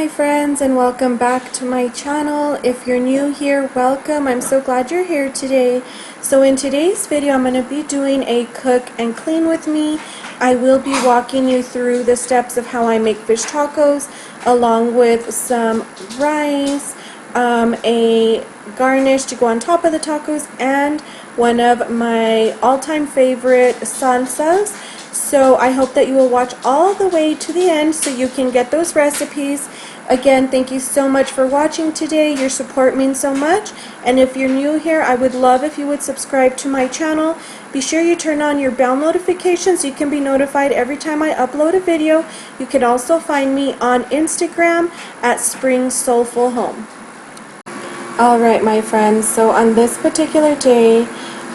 my friends, and welcome back to my channel. If you're new here, welcome. I'm so glad you're here today. So in today's video, I'm going to be doing a cook and clean with me. I will be walking you through the steps of how I make fish tacos, along with some rice, a garnish to go on top of the tacos, and one of my all-time favorite salsas. So I hope that you will watch all the way to the end so you can get those recipes. Again, thank you so much for watching today. Your support means so much. And if you're new here, I would love if you would subscribe to my channel. Be sure you turn on your bell notifications so you can be notified every time I upload a video. You can also find me on Instagram at Spring Soulful Home. Alright my friends, so on this particular day,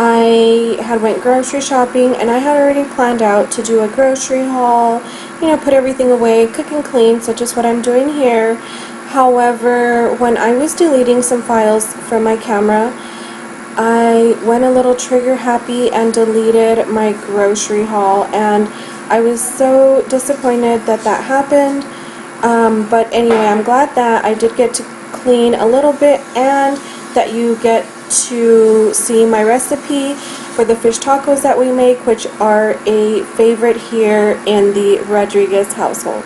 I had went grocery shopping and I had already planned out to do a grocery haul, put everything away, cook and clean, so just what I'm doing here. However, when I was deleting some files from my camera, I went a little trigger happy and deleted my grocery haul, and I was so disappointed that that happened. But anyway, I'm glad that I did get to clean a little bit and that you get to see my recipe for the fish tacos that we make, which are a favorite here in the Rodriguez household.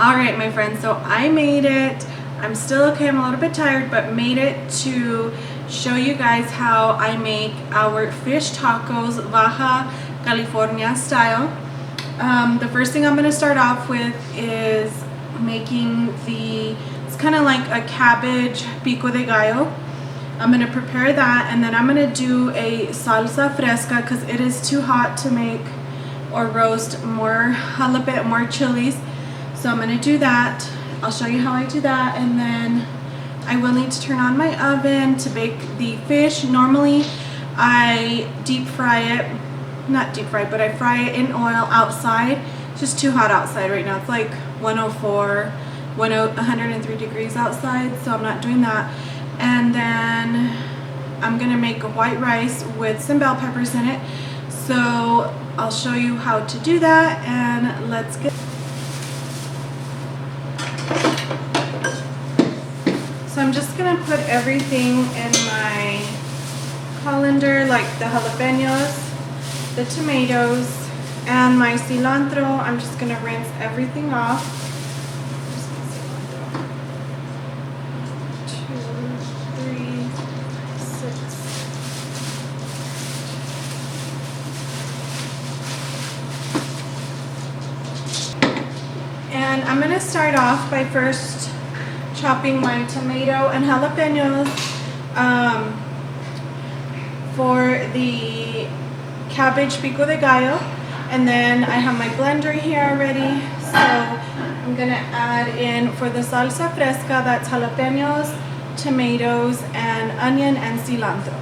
Alright my friends, so I made it. I'm still okay, I'm a little bit tired, but made it to show you guys how I make our fish tacos Baja California style. The first thing I'm going to start off with is making it's kind of like a cabbage pico de gallo. I'm going to prepare that, and then I'm going to do a salsa fresca because it is too hot to make or roast more jalapeno, more chilies. So I'm going to do that. I'll show you how I do that, and then I will need to turn on my oven to bake the fish. Normally I deep fry it, not deep fry, but I fry it in oil outside. It's just too hot outside right now. It's like 103 degrees outside, so I'm not doing that. And then I'm going to make a white rice with some bell peppers in it. So I'll show you how to do that, and let's get. So I'm just going to put everything in my colander, like the jalapenos, the tomatoes, and my cilantro. I'm just going to rinse everything off. Just cilantro. 2, 3, 6. And I'm going to start off by first chopping my tomato and jalapenos for the cabbage pico de gallo, and then I have my blender here already, so I'm gonna add in for the salsa fresca, that's jalapenos, tomatoes, and onion and cilantro.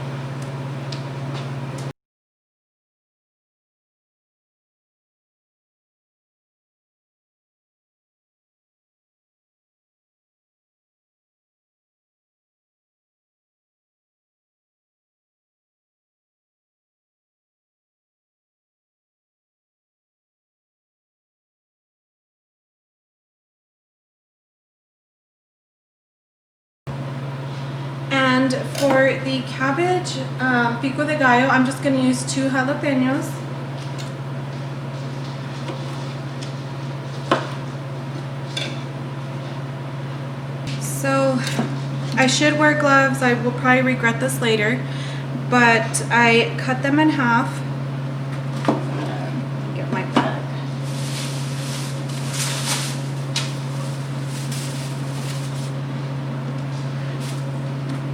And for the cabbage pico de gallo, I'm just going to use 2 jalapenos. So I should wear gloves. I will probably regret this later, but I cut them in half. Get my bag.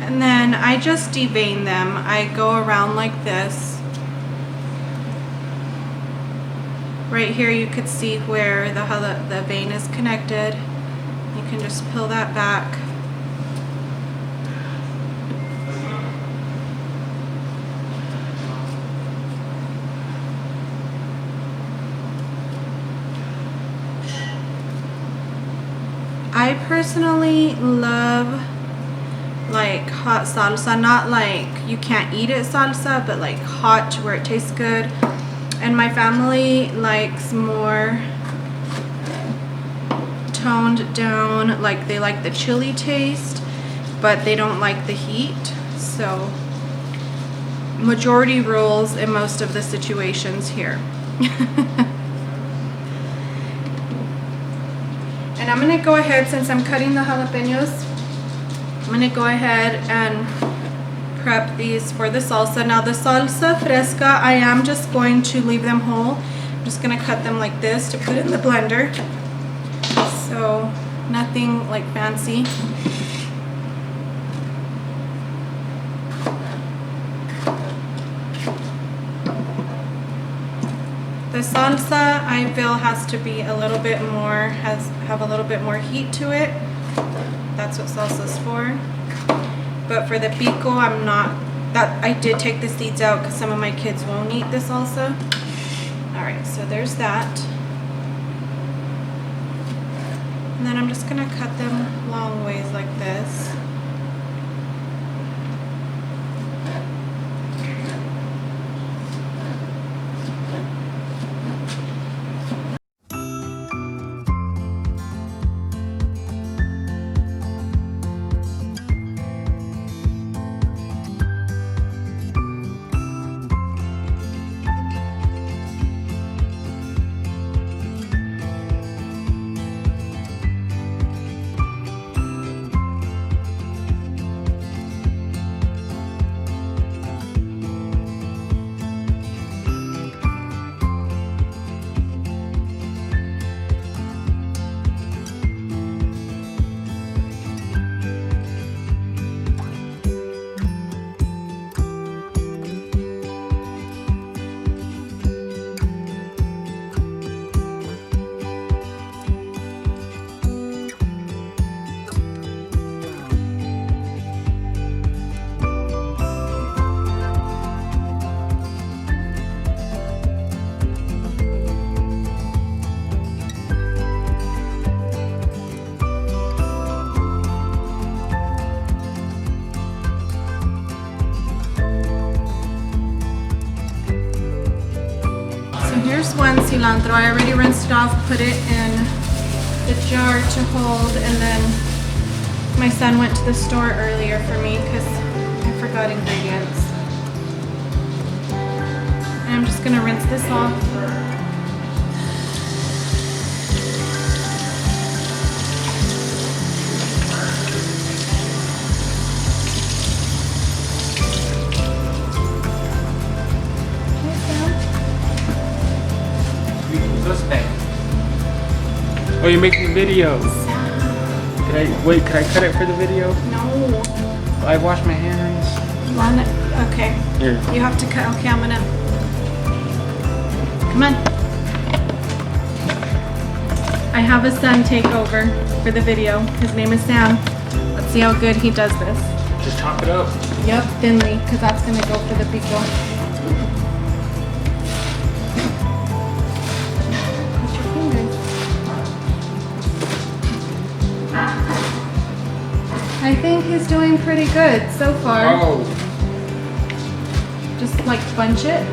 And then I just devein them. I go around like this. Right here you could see where the vein is connected. You can just peel that back. I personally love like hot salsa, not like you can't eat it salsa, but like hot where it tastes good. And my family likes more toned down, like they like the chili taste, but they don't like the heat. So majority rules in most of the situations here. And I'm gonna go ahead, since I'm cutting the jalapenos, I'm gonna go ahead and prep these for the salsa. Now the salsa fresca, I am just going to leave them whole. I'm just gonna cut them like this to put in the blender. So nothing like fancy. The salsa, I feel, has to be a little bit more, have a little bit more heat to it. That's what salsa's for. But for the pico, I'm not, that I did take the seeds out because some of my kids won't eat the salsa. Alright, so there's that. And then I'm just gonna cut them long ways like this. Here's one cilantro. I already rinsed it off, put it in the jar to hold, and then my son went to the store earlier for me because I forgot ingredients. And I'm just gonna rinse this off. Oh, you're making videos. Could I cut it for the video? No. I wash my hands. Okay. Here. You have to cut. Okay, I'm gonna. Come on. I have a son take over for the video. His name is Sam. Let's see how good he does this. Just chop it up. Yep, thinly, because that's gonna go for the pico. I think he's doing pretty good so far. Oh. Just like bunch it.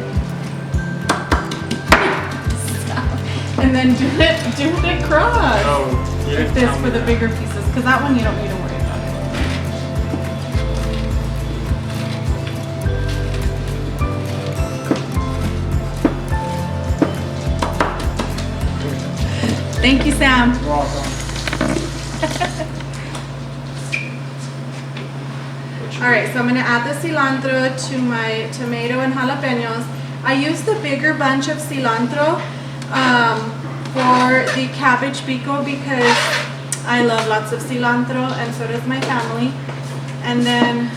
And then do it across. Oh, yeah. Like this for the bigger pieces, because that one you don't need to worry about it. Thank you, Sam. You're welcome. Alright, so I'm going to add the cilantro to my tomato and jalapenos. I use the bigger bunch of cilantro for the cabbage pico because I love lots of cilantro and so does my family. And then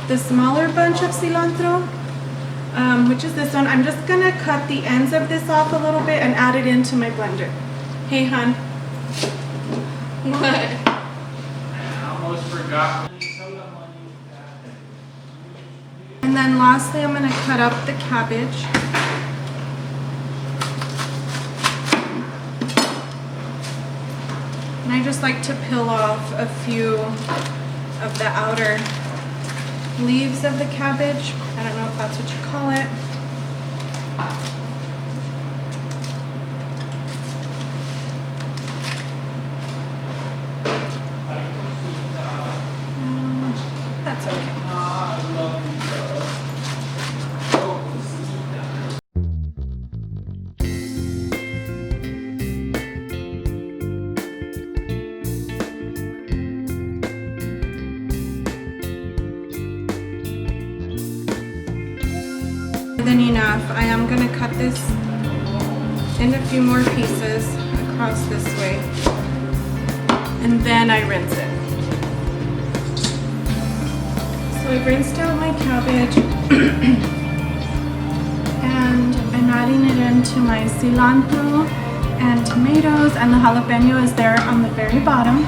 the smaller bunch of cilantro, which is this one, I'm just going to cut the ends of this off a little bit and add it into my blender. Hey, hon. What? I almost forgot. And then lastly, I'm going to cut up the cabbage. And I just like to peel off a few of the outer leaves of the cabbage. I don't know if that's what you call it. That's okay. More than enough. I am going to cut this in a few more pieces across this way, and then I rinse it. So I've rinsed out my cabbage and I'm adding it into my cilantro and tomatoes, and the jalapeno is there on the very bottom.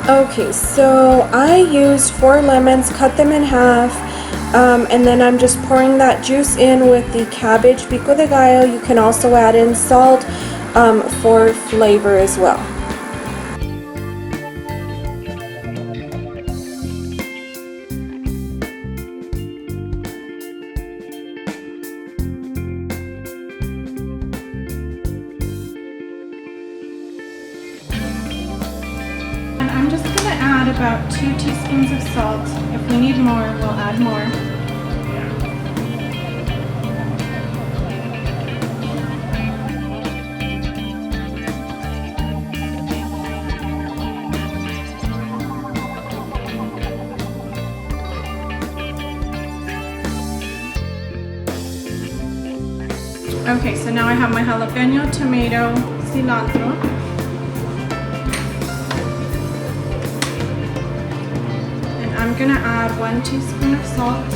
Okay, so I used 4 lemons, cut them in half, and then I'm just pouring that juice in with the cabbage pico de gallo. You can also add in salt for flavor as well. I'm just going to add about 2 teaspoons of salt. If we need more, we'll add more. Okay, so now I have my jalapeno, tomato, cilantro. I'm going to add 1 teaspoon of salt,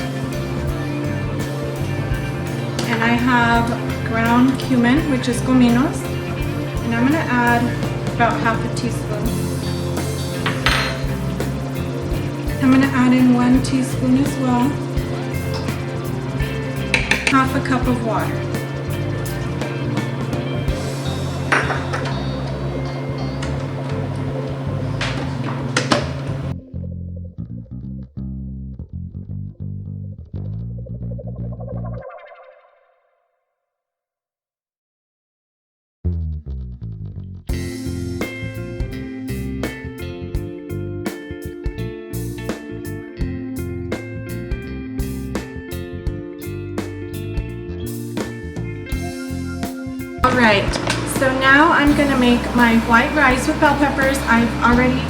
and I have ground cumin, which is cominos, and I'm going to add about half a teaspoon. I'm going to add in 1 teaspoon as well, half a cup of water. Alright, so now I'm going to make my white rice with bell peppers. I've already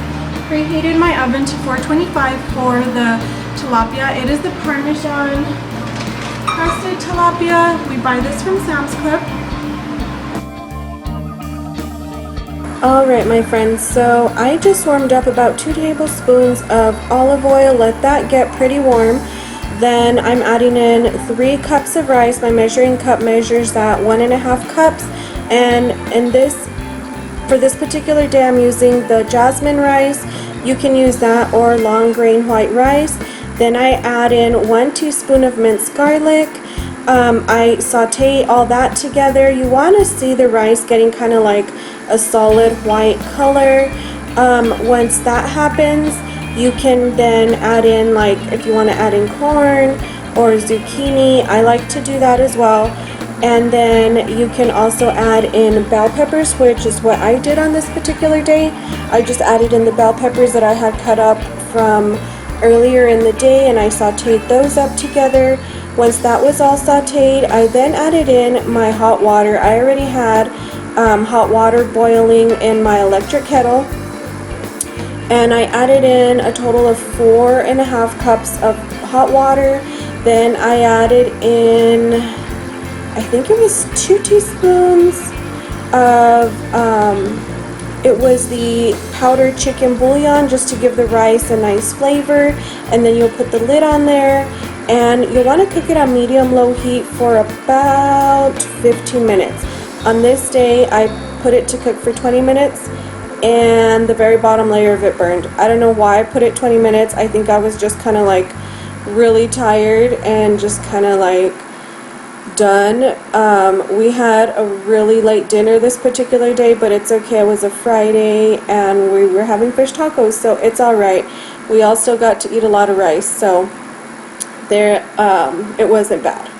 preheated my oven to 425 for the tilapia. It is the Parmesan crusted tilapia. We buy this from Sam's Club. Alright my friends, so I just warmed up about 2 tablespoons of olive oil. Let that get pretty warm. Then I'm adding in 3 cups of rice. My measuring cup measures that 1.5 cups. And for this particular day, I'm using the jasmine rice. You can use that or long grain white rice. Then I add in 1 teaspoon of minced garlic. I saute all that together. You want to see the rice getting kind of like a solid white color. Once that happens, you can then add in, like, if you want to add in corn or zucchini. I like to do that as well. And then you can also add in bell peppers, which is what I did on this particular day. I just added in the bell peppers that I had cut up from earlier in the day, and I sauteed those up together. Once that was all sauteed, I then added in my hot water. I already had hot water boiling in my electric kettle, and I added in a total of 4.5 cups of hot water. Then I added in, I think it was 2 teaspoons of, it was the powdered chicken bouillon, just to give the rice a nice flavor. And then you'll put the lid on there, and you'll want to cook it on medium-low heat for about 15 minutes. On this day, I put it to cook for 20 minutes, and the very bottom layer of it burned. I don't know why I put it 20 minutes. I think I was just kind of like really tired and just kind of like done. We had a really late dinner this particular day, but it's okay. It was a Friday and we were having fish tacos, so it's alright. We all still got to eat a lot of rice, so there, it wasn't bad.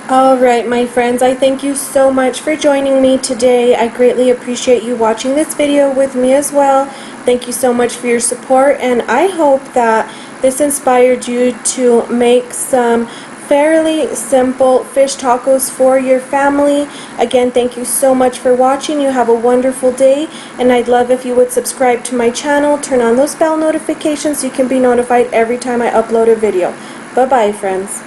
Alright, my friends, I thank you so much for joining me today. I greatly appreciate you watching this video with me as well. Thank you so much for your support, and I hope that this inspired you to make some fairly simple fish tacos for your family. Again, thank you so much for watching. You have a wonderful day, and I'd love if you would subscribe to my channel, turn on those bell notifications so you can be notified every time I upload a video. Bye-bye, friends.